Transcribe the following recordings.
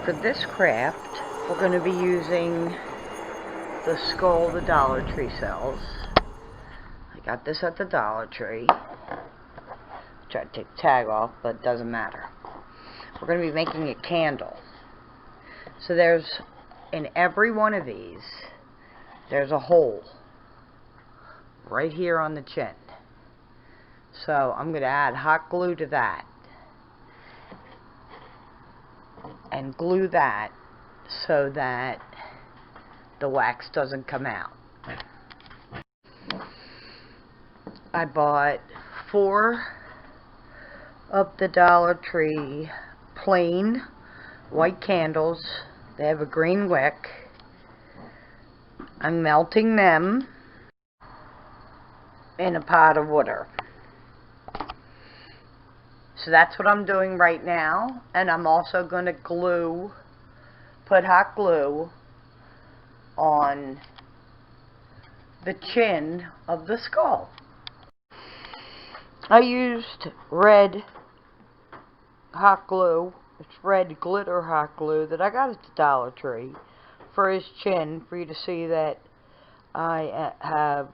for this craft, we're going to be using the skull the Dollar Tree sells. I got this at the Dollar Tree. Tried to take the tag off, but it doesn't matter. We're going to be making a candle. So there's, in every one of these, there's a hole right here on the chin. So I'm going to add hot glue to that and glue that so that the wax doesn't come out. I bought 4 of the Dollar Tree plain white candles. They have a green wick. I'm melting them in a pot of water. So that's what I'm doing right now, and I'm also going to put hot glue on the chin of the skull. I used red hot glue. It's red glitter hot glue that I got at the Dollar Tree for his chin, for you to see that I have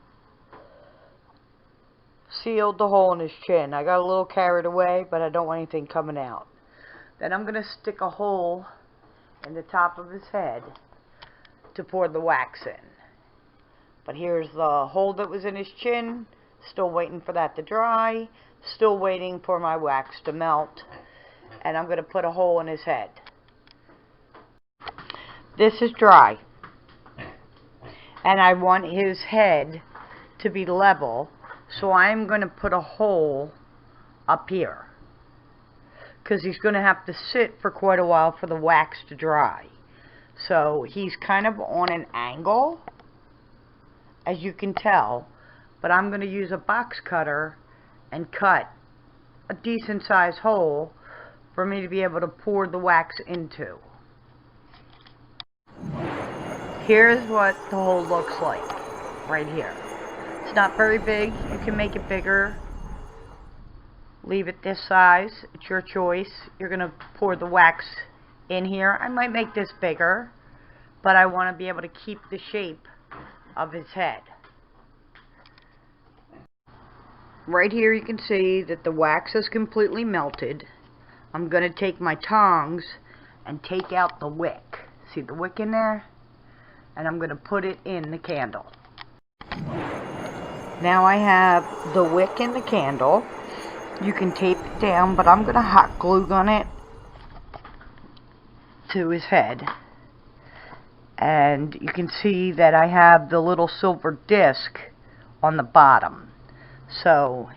sealed the hole in his chin. I got a little carried away, but I don't want anything coming out. Then I'm going to stick a hole in the top of his head to pour the wax in. But here's the hole that was in his chin. Still waiting for that to dry. Still waiting for my wax to melt. And I'm going to put a hole in his head. This is dry. And I want his head to be level. So I'm going to put a hole up here, because he's going to have to sit for quite a while for the wax to dry. So he's kind of on an angle, as you can tell, but I'm going to use a box cutter and cut a decent sized hole for me to be able to pour the wax into. Here's what the hole looks like right here. It's not very big. You can make it bigger. Leave it this size. It's your choice. You're going to pour the wax in here. I might make this bigger, but I want to be able to keep the shape of his head. Right here you can see that the wax is completely melted. I'm going to take my tongs and take out the wick. See the wick in there? And I'm going to put it in the candle. Now I have the wick in the candle. You can tape it down, but I'm going to hot glue gun it to his head. And you can see that I have the little silver disc on the bottom. So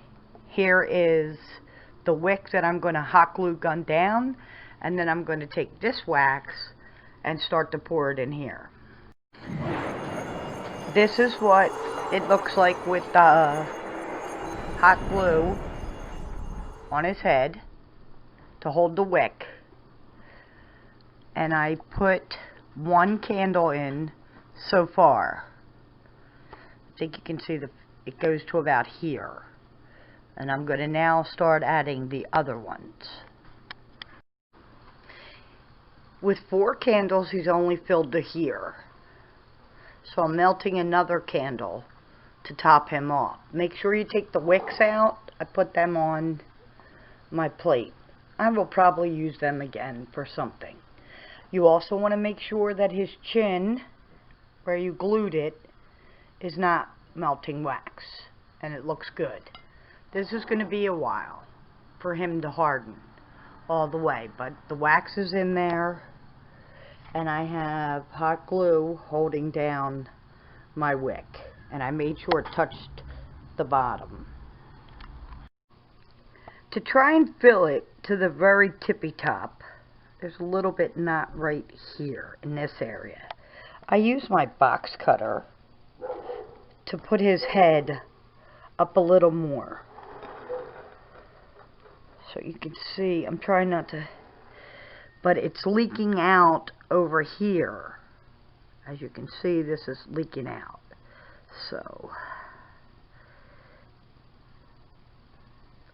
here is the wick that I'm going to hot glue gun down, and then I'm going to take this wax and start to pour it in here. This is what it looks like with the hot glue on his head to hold the wick. And I put 1 candle in so far. I think you can see it goes to about here. And I'm going to now start adding the other ones. With 4 candles, he's only filled to here. So I'm melting another candle to top him off. Make sure you take the wicks out. I put them on my plate. I will probably use them again for something. You also want to make sure that his chin, where you glued it, is not melting wax. And it looks good. This is going to be a while for him to harden all the way. But the wax is in there. And I have hot glue holding down my wick. And I made sure it touched the bottom. To try and fill it to the very tippy top, there's a little bit not right here in this area. I use my box cutter to put his head up a little more. So you can see, I'm trying not to, but it's leaking out over here. As you can see, this is leaking out. So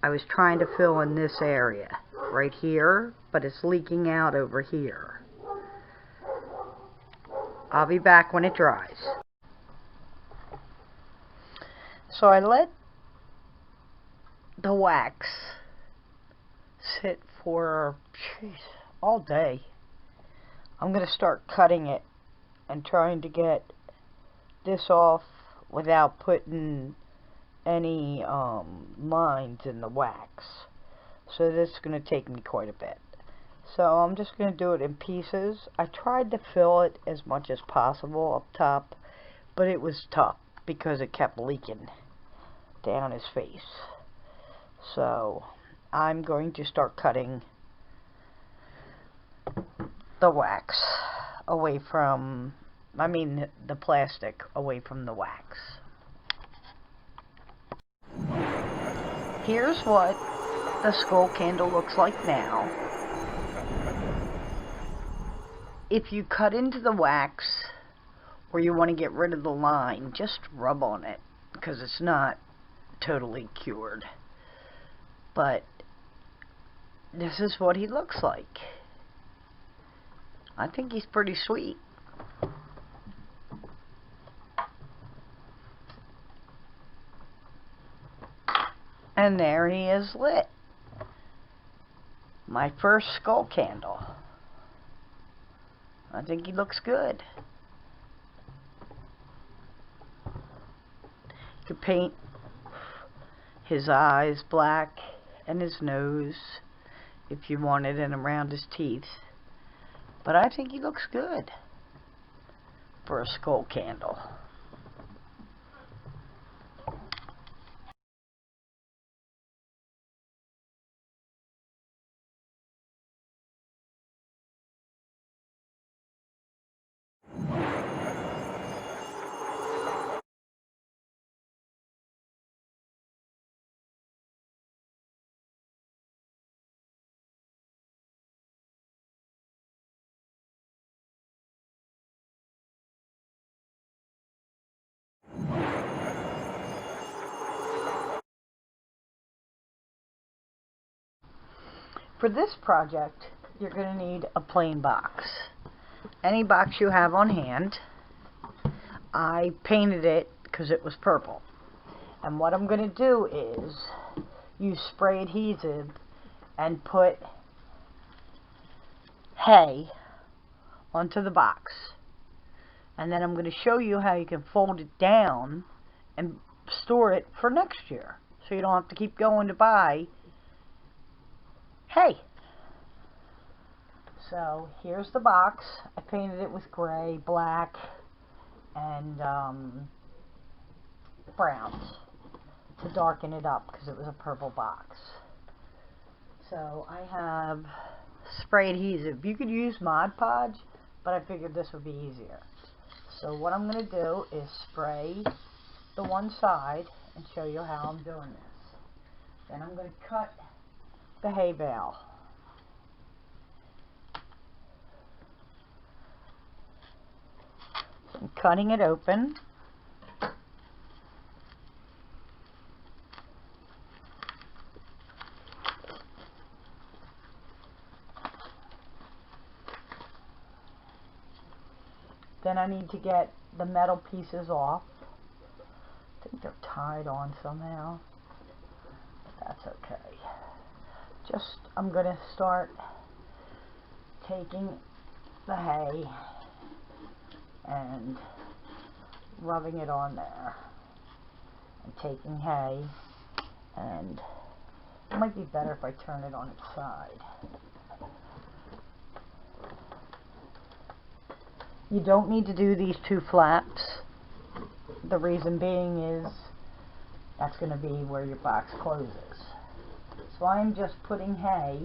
I was trying to fill in this area right here, but it's leaking out over here. I'll be back when it dries. So I let the wax sit for all day. I'm going to start cutting it and trying to get this off without putting any lines in the wax. So this is going to take me quite a bit. So I'm just going to do it in pieces. I tried to fill it as much as possible up top, but it was tough because it kept leaking down his face. So I'm going to start cutting the wax away from, the plastic away from the wax. Here's what the skull candle looks like now. If you cut into the wax or you want to get rid of the line, just rub on it because it's not totally cured. But this is what he looks like. I think he's pretty sweet. And there he is lit. My first skull candle. I think he looks good. You could paint his eyes black and his nose if you wanted, and around his teeth. But I think he looks good for a skull candle. For this project, you're going to need a plain box. Any box you have on hand. I painted it because it was purple. And what I'm going to do is use spray adhesive and put hay onto the box. And then I'm going to show you how you can fold it down and store it for next year. So you don't have to keep going to buy hay. So here's the box. I painted it with gray, black, and browns to darken it up because it was a purple box. So I have spray adhesive. You could use Mod Podge, but I figured this would be easier. So what I'm going to do is spray the one side and show you how I'm doing this. Then I'm going to cut the hay bale. I'm cutting it open. Then I need to get the metal pieces off. I think they're tied on somehow. That's okay. I'm going to start taking the hay and rubbing it on there. And taking hay, and it might be better if I turn it on its side. You don't need to do these two flaps. The reason being is that's going to be where your box closes. So I'm just putting hay.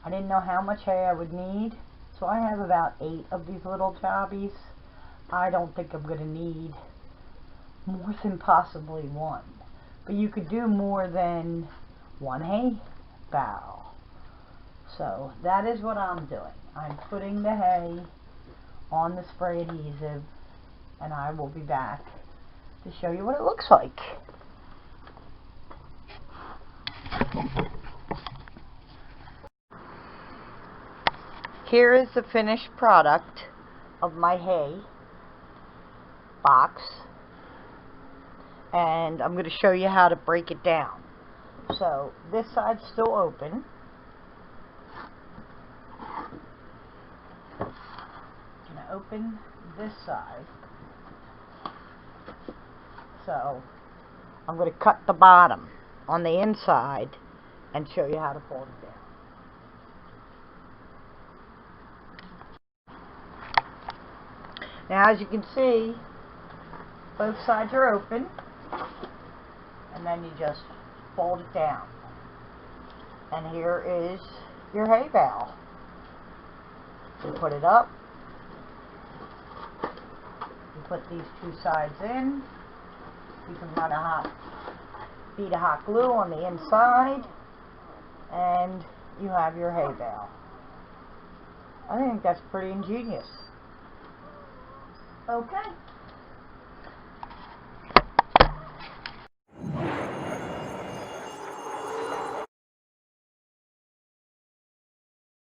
I didn't know how much hay I would need, so I have about 8 of these little jobbies. I don't think I'm going to need more than possibly 1. But you could do more than 1 hay barrel. So that is what I'm doing. I'm putting the hay on the spray adhesive, and I will be back to show you what it looks like. Here is the finished product. of my hay box, and I'm going to show you how to break it down. So this side's still open. I'm going to open this side. So I'm going to cut the bottom on the inside and show you how to fold it down. Now, as you can see, both sides are open, and then you just fold it down. And here is your hay bale. You put it up, you put these two sides in, you can run a bead of hot glue on the inside, and you have your hay bale. I think that's pretty ingenious. Okay.